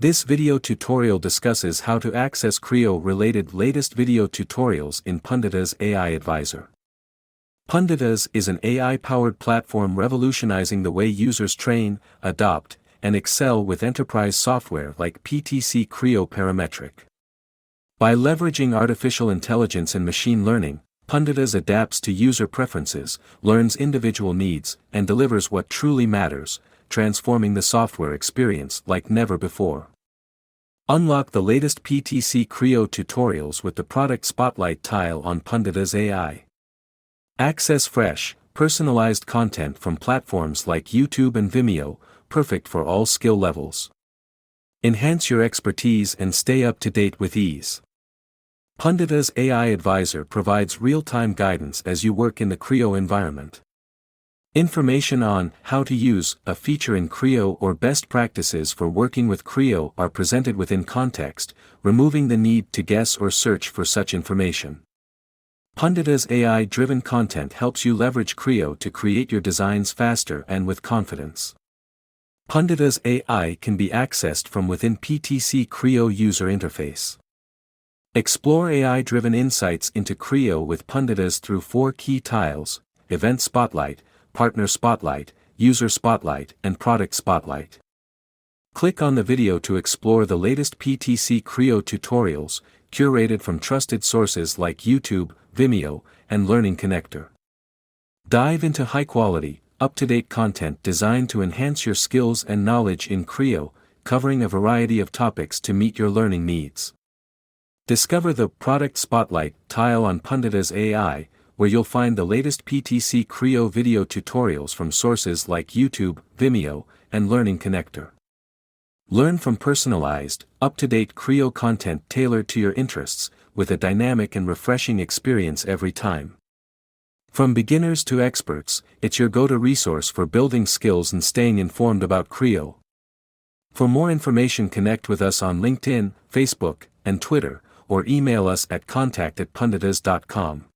This video tutorial discusses how to access Creo-related latest video tutorials in Punditas AI Advisor. Punditas is an AI-powered platform revolutionizing the way users train, adopt, and excel with enterprise software like PTC Creo Parametric. By leveraging artificial intelligence and machine learning, Punditas adapts to user preferences, learns individual needs, and delivers what truly matters, transforming the software experience like never before. Unlock the latest PTC Creo tutorials with the Product Spotlight tile on Punditas AI. Access fresh, personalized content from platforms like YouTube and Vimeo, perfect for all skill levels. Enhance your expertise and stay up to date with ease. Punditas AI Advisor provides real-time guidance as you work in the Creo environment. Information on how to use a feature in Creo or best practices for working with Creo are presented within context, removing the need to guess or search for such information. Punditas AI-driven content helps you leverage Creo to create your designs faster and with confidence. Punditas AI can be accessed from within PTC Creo user interface. Explore AI-driven insights into Creo with Punditas through 4 key tiles: Event Spotlight, Partner Spotlight, User Spotlight, and Product Spotlight. Click on the video to explore the latest PTC Creo tutorials, curated from trusted sources like YouTube, Vimeo, and Learning Connector. Dive into high-quality, up-to-date content designed to enhance your skills and knowledge in Creo, covering a variety of topics to meet your learning needs. Discover the Product Spotlight tile on Punditas AI, where you'll find the latest PTC Creo video tutorials from sources like YouTube, Vimeo, and Learning Connector. Learn from personalized, up-to-date Creo content tailored to your interests, with a dynamic and refreshing experience every time. From beginners to experts, it's your go-to resource for building skills and staying informed about Creo. For more information, connect with us on LinkedIn, Facebook, and Twitter, or email us at contact@punditas.com.